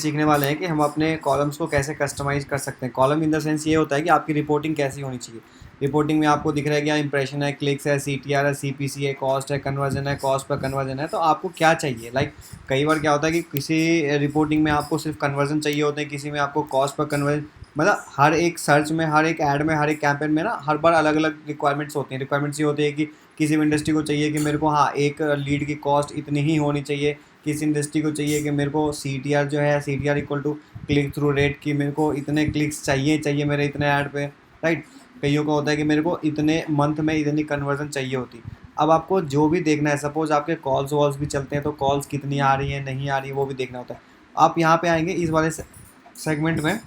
सीखने वाले हैं कि हम अपने कॉलम्स को कैसे कस्टमाइज़ कर सकते हैं। कॉलम इन द सेंस ये होता है कि आपकी रिपोर्टिंग कैसी होनी चाहिए। रिपोर्टिंग में आपको दिख रहा है कि इंप्रेशन है, क्लिक्स है, सीटीआर है, सीपीसी है, कॉस्ट है, कन्वर्जन है, कॉस्ट पर कन्वर्जन है। तो आपको क्या चाहिए? कई बार क्या होता है कि किसी रिपोर्टिंग में आपको सिर्फ कन्वर्जन चाहिए होते हैं, किसी में आपको कॉस्ट पर कन्वर्जन, मतलब हर एक सर्च में, हर एक ऐड में, हर एक कैंपेन में ना हर बार अलग अलग रिक्वायरमेंट्स होती हैं। रिक्वायरमेंट्स ये होती है कि किसी भी इंडस्ट्री को चाहिए कि मेरे को हाँ एक लीड की कॉस्ट इतनी ही होनी चाहिए। किसी इंडस्ट्री को चाहिए कि मेरे को सी टी आर जो है, C T R equal to click through rate, की मेरे को इतने क्लिक्स चाहिए मेरे इतने ऐड पे, राइट। कईयों का होता है कि मेरे को इतने मंथ में इतनी कन्वर्जन चाहिए होती। अब आपको जो भी देखना है, सपोज आपके कॉल्स वॉल्स भी चलते हैं तो कॉल्स कितनी आ रही हैं, नहीं आ रही है, वो भी देखना होता है। आप यहाँ पे आएंगे इस वाले सेगमेंट में,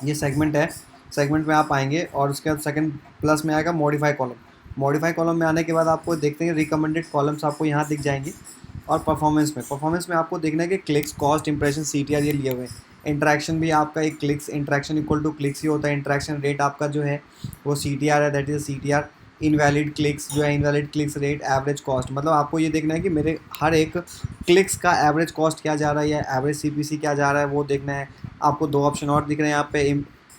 ये सेगमेंट है, सेगमेंट में आप आएंगे और उसके बाद सेकंड प्लस में आएगा मॉडिफाई कॉलम। मॉडिफाई कॉलम में आने के बाद आपको देखते हैं रिकमेंडेड कॉलम्स आपको यहाँ दिख जाएंगे। और परफॉर्मेंस में आपको देखना है कि क्लिक्स, कॉस्ट, इंप्रेशन, सीटीआर ये लिए हुए हैं। इंटरेक्शन भी आपका एक clicks, interaction equal to clicks ही होता है। इंटरेक्शन रेट आपका जो है वो सीटीआर है, that is CTR. Invalid clicks जो है, invalid clicks rate, average cost, मतलब आपको ये देखना है कि मेरे हर एक क्लिक्स का एवरेज कॉस्ट क्या जा रहा है या एवरेज सीपीसी क्या जा रहा है, वो देखना है। आपको दो ऑप्शन और दिख रहे हैं यहाँ पे,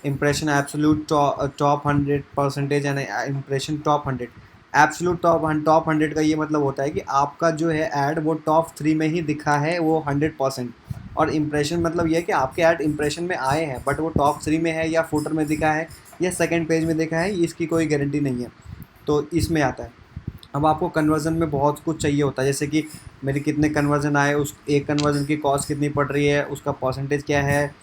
impression absolute top 100% and impression top 100। Absolute top 100 का ये मतलब होता है कि आपका जो है ऐड वो टॉप 3 में ही दिखा है वो 100%। और इम्प्रेशन मतलब ये है कि आपके ऐड इम्प्रेशन में आए हैं बट वो टॉप 3 में है या फुटर में दिखा है या सेकंड पेज में दिखा है, इसकी कोई गारंटी नहीं है। तो इसमें आता है। अब आपको कन्वर्जन में बहुत कुछ चाहिए होता है, जैसे कि मेरे कितने कन्वर्जन आए, उस एक कन्वर्जन की कॉस्ट कितनी पड़ रही है, उसका परसेंटेज क्या है,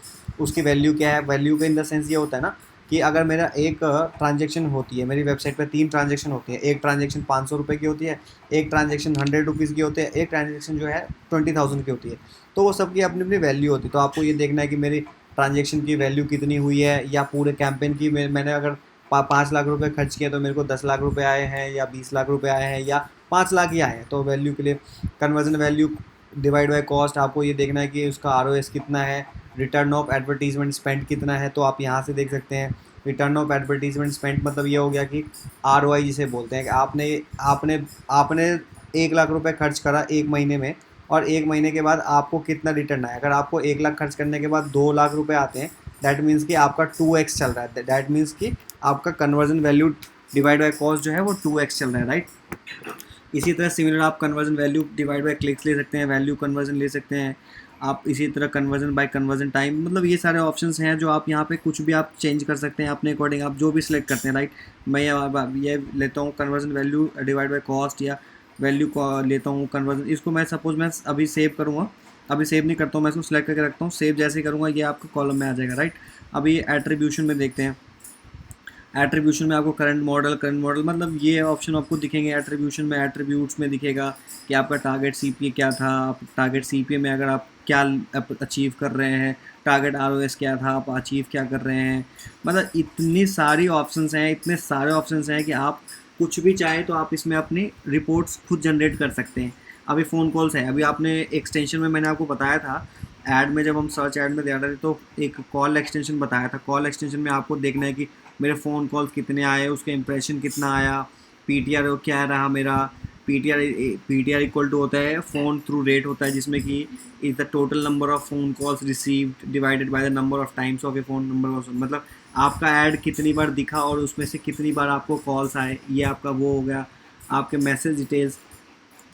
उसकी वैल्यू क्या है। वैल्यू का इन द सेंस ये होता है ना कि अगर मेरा एक ट्रांजेक्शन होती है, मेरी वेबसाइट पे 3 ट्रांजेक्शन होती है। एक ट्रांजेक्शन 500 रुपये की होती है, एक ट्रांजेक्शन 100 रुपीज़ की होती है, एक ट्रांजेक्शन जो है 20,000 की होती है। तो वो सबकी अपनी अपनी वैल्यू होती है। तो आपको ये देखना है कि मेरी ट्रांजेक्शन की वैल्यू कितनी हुई है, या पूरे कैंपेन की मैंने अगर 5 लाख रुपए खर्च किए तो मेरे को 10 लाख रुपए आए हैं या 20 लाख रुपए आए हैं या 5 लाख ही आए हैं। तो वैल्यू के लिए conversion value divide by cost, आपको ये देखना है कि उसका आर कितना है, रिटर्न ऑफ एडवर्टीजमेंट स्पेंड कितना है। तो आप यहाँ से देख सकते हैं रिटर्न ऑफ एडवर्टीजमेंट स्पेंड, मतलब ये हो गया कि आर जिसे बोलते हैं कि आपने आपने आपने 1 लाख रुपए खर्च करा एक महीने में, और एक महीने के बाद आपको कितना रिटर्न आया। अगर आपको 1 लाख खर्च करने के बाद 2 लाख रुपए आते हैं, दैट मीन्स कि आपका 2x चल रहा है। दैट मीन्स कि आपका conversion value divide by cost जो है वो 2x चल रहा है, राइट। इसी तरह सिमिलर आप conversion value divide by clicks ले सकते हैं, वैल्यू कन्वर्जन ले सकते हैं आप। इसी तरह कन्वर्जन बाय कन्वर्जन टाइम, मतलब ये सारे ऑप्शंस हैं जो आप यहाँ पे कुछ भी आप चेंज कर सकते हैं अपने अकॉर्डिंग, आप जो भी सिलेक्ट करते हैं, राइट। मैं ये लेता हूँ conversion value divide by cost, या वैल्यू लेता हूँ कन्वर्जन। इसको मैं सपोज मैं अभी सेव करूँगा, अभी सेव नहीं करता हूँ, मैं इसको सिलेक्ट करके रखता हूँ। सेव जैसे करूँगा ये आपका कॉलम में आ जाएगा, राइट। अभी एट्रीब्यूशन में देखते हैं। एट्रीब्यूशन में आपको करंट मॉडल मतलब ये ऑप्शन आपको दिखेंगे एट्रीब्यूशन में। एट्रीब्यूट्स में दिखेगा कि आपका टारगेट सीपीए क्या था, आप टारगेट सीपीए में अगर आप क्या अचीव कर रहे हैं, टारगेट आरओएस क्या था, आप अचीव क्या कर रहे हैं। मतलब इतनी सारी ऑप्शंस हैं, इतने सारे ऑप्शंस हैं कि आप कुछ भी चाहें तो आप इसमें अपनी रिपोर्ट्स खुद जनरेट कर सकते हैं। अभी फ़ोन कॉल्स है, अभी आपने एक्सटेंशन में मैंने आपको बताया था, ऐड में जब हम सर्च ऐड में दे रहे थे तो एक कॉल एक्सटेंशन बताया था। कॉल एक्सटेंशन में आपको देखना है कि मेरे फ़ोन कॉल्स कितने आए, उसका इंप्रेशन कितना आया, पीटीआर क्या रहा मेरा। पीटीआर इक्वल टू होता है फ़ोन थ्रू रेट होता है, जिसमें कि is the total number of phone calls received divided by the number of times of A phone number, मतलब आपका ऐड कितनी बार दिखा और उसमें से कितनी बार आपको कॉल्स आए, ये आपका वो हो गया। आपके मैसेज डिटेल्स,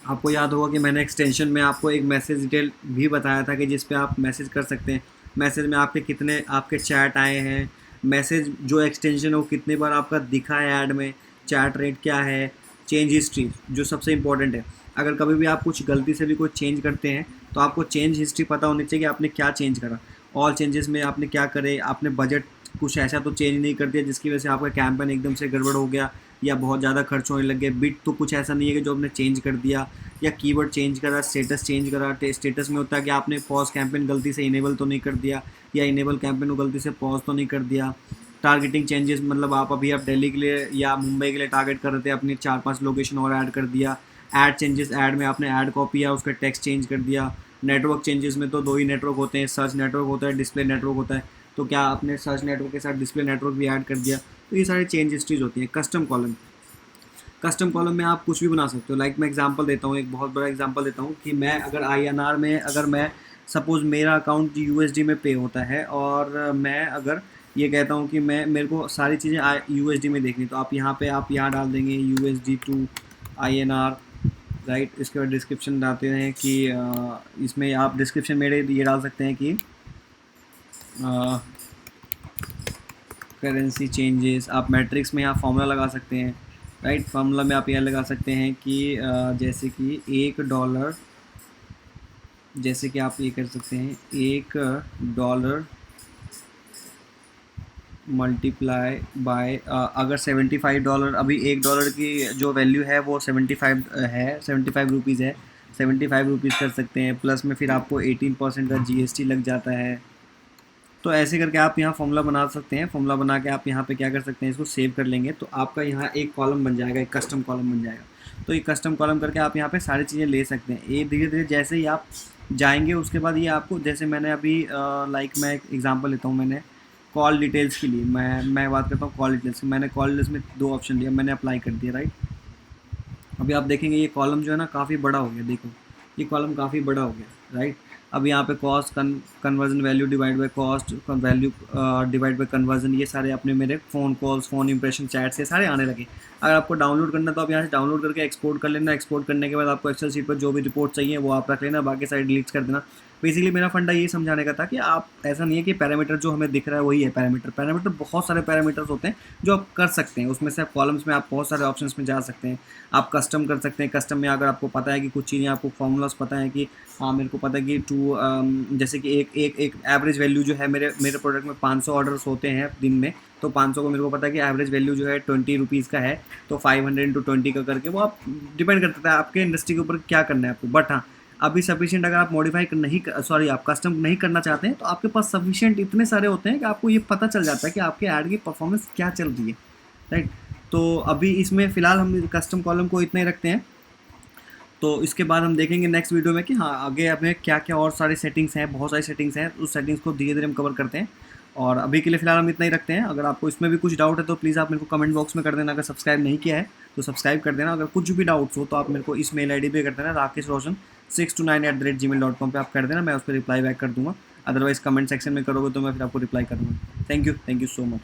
आपको याद होगा कि मैंने एक्सटेंशन में आपको एक मैसेज डिटेल भी बताया था कि जिस पे आप मैसेज कर सकते हैं। मैसेज में आपके कितने आपके चैट आए हैं, मैसेज जो एक्सटेंशन है वो कितनी बार आपका दिखा है ऐड में, चैट रेट क्या है, चेंज हिस्ट्री जो सबसे इंपॉर्टेंट है। अगर कभी भी आप कुछ गलती से भी कोई चेंज करते हैं तो आपको चेंज हिस्ट्री पता होनी चाहिए कि आपने क्या चेंज करा। ऑल चेंजेस में आपने क्या करे, आपने बजट कुछ ऐसा तो चेंज नहीं कर दिया जिसकी वजह से आपका कैंपेन एकदम से गड़बड़ हो गया या बहुत ज़्यादा खर्च होने लग गए। बिट तो कुछ ऐसा नहीं है कि जो आपने चेंज कर दिया, या कीवर्ड चेंज करा, स्टेटस चेंज करा। स्टेटस में होता है कि आपने पॉज कैंपेन गलती से इनेबल तो नहीं कर दिया, या इनेबल कैंपेन को गलती से पॉज तो नहीं कर दिया। टारगेटिंग चेंजेस, मतलब आप दिल्ली के लिए या मुंबई के लिए टारगेट कर रहे थे, अपनी 4-5 लोकेशन और ऐड कर दिया। ऐड चेंजेस, ऐड में आपने ऐड कॉपी या उसका टेक्स्ट चेंज कर दिया। नेटवर्क चेंजेस में तो 2 ही नेटवर्क होते हैं, सर्च नेटवर्क होता है, डिस्प्ले नेटवर्क होता है। तो क्या आपने सर्च नेटवर्क के साथ डिस्प्ले नेटवर्क भी ऐड कर दिया। तो ये सारे चेंज हिस्ट्रीज होती हैं। कस्टम कॉलम में आप कुछ भी बना सकते हो। मैं एग्जांपल देता हूँ, एक बहुत बड़ा एग्जांपल देता हूँ कि मैं अगर INR में अगर मैं सपोज़ मेरा अकाउंट यूएसडी में पे होता है और मैं अगर ये कहता हूँ कि मैं मेरे को सारी चीज़ें यूएसडी में देखनी, तो आप यहाँ डाल देंगे यूएसडी टू आईएनआर, राइट। इसके बाद डिस्क्रिप्शन डालते हैं कि इसमें आप डिस्क्रिप्शन मेरे ये डाल सकते हैं कि करेंसी चेंजेस। आप मैट्रिक्स में यहाँ फॉर्मूला लगा सकते हैं, राइट। फार्मूला में आप यह लगा सकते हैं कि जैसे कि $1, जैसे कि आप ये कर सकते हैं $1 मल्टीप्लाई बाय अगर $75, अभी $1 की जो वैल्यू है वो 75 है, 75 रुपीज़ है, 75 रुपीज़ कर सकते हैं। प्लस में फिर आपको 18% का जीएसटी लग जाता है। तो ऐसे करके आप यहाँ फॉर्मूला बना सकते हैं। फॉर्मूला बना के आप यहाँ पे क्या कर सकते हैं, इसको सेव कर लेंगे तो आपका यहाँ एक कॉलम बन जाएगा, एक कस्टम कॉलम बन जाएगा। तो एक कस्टम कॉलम करके आप यहाँ पे सारी चीज़ें ले सकते हैं। ये धीरे धीरे जैसे ही आप जाएंगे उसके बाद ये आपको, जैसे मैंने अभी लाइक मैं एक एग्जांपल लेता हूँ, मैंने कॉल डिटेल्स के लिए मैं बात करता हूँ कॉल डिटेल्स। मैंने कॉल डिटेल्स में 2 ऑप्शन लिया, मैंने अप्लाई कर दिया, राइट। अभी आप देखेंगे ये कॉलम जो है ना काफ़ी बड़ा हो गया, देखो ये कॉलम काफ़ी बड़ा हो गया, राइट। अब यहाँ पे cost conversion value divide by cost value divide by conversion, ये सारे अपने मेरे phone calls, phone impression, chats, ये सारे आने लगे। अगर आपको डाउनलोड करना तो आप यहाँ से डाउनलोड करके एक्सपोर्ट कर लेना। एक्सपोर्ट करने के बाद आपको एक्सेल शीट पर जो भी रिपोर्ट चाहिए वो आप रख लेना, बाकी सारे डिलीट कर देना। बेसिकली मेरा फंडा ये समझाने का था कि आप ऐसा नहीं है कि पैरामीटर जो हमें दिख रहा है वही है पैरामीटर बहुत सारे पैरामीटर्स होते हैं जो आप कर सकते हैं। उसमें से आप कॉलम्स में आप बहुत सारे ऑप्शंस में जा सकते हैं। आप कस्टम कर सकते हैं। कस्टम में अगर आपको पता है कि कुछ चीज़ें, आपको फॉर्मूलाज पता है कि हाँ मेरे को पता है कि जैसे कि एक एवरेज वैल्यू जो है मेरे प्रोडक्ट में 500 ऑर्डर्स होते हैं दिन में, तो 500 को मेरे को पता है कि एवरेज वैल्यू जो है 20 रुपीज़ का है, तो 500 × 20 का करके वो आप डिपेंड करता है आपके इंडस्ट्री के ऊपर क्या करना है आपको। बट हाँ अभी सफिशिएंट अगर आप मॉडिफाई नहीं, सॉरी आप कस्टम नहीं करना चाहते हैं तो आपके पास सफिशिएंट इतने सारे होते हैं कि आपको ये पता चल जाता है कि आपके ऐड की परफॉर्मेंस क्या चल रही है, राइट। तो अभी इसमें फ़िलहाल हम कस्टम कॉलम को इतना ही रखते हैं। तो इसके बाद हम देखेंगे नेक्स्ट वीडियो में कि हाँ आगे हमें क्या क्या और सारी सेटिंग्स हैं, बहुत सारी सेटिंग्स हैं, उस सेटिंग्स को धीरे धीरे हम कवर करते हैं। और अभी के लिए फ़िलहाल हम इतना ही रखते हैं। अगर आपको इसमें भी कुछ डाउट है तो प्लीज़ आप मेरे को कमेंट बॉक्स में कर देना। अगर सब्सक्राइब नहीं किया है तो सब्सक्राइब कर देना। अगर कुछ भी डाउट्स हो तो आप मेरे को इस मेल ID पे कर देना, rakeshrojan629@gmail.com पे आप कर देना, मैं उस पर रिप्लाई बैक कर दूँगा। अदरवाइज़ कमेंट सेक्शन में करोगे तो मैं फिर आपको रिप्लाई करूँगा। Thank you so much.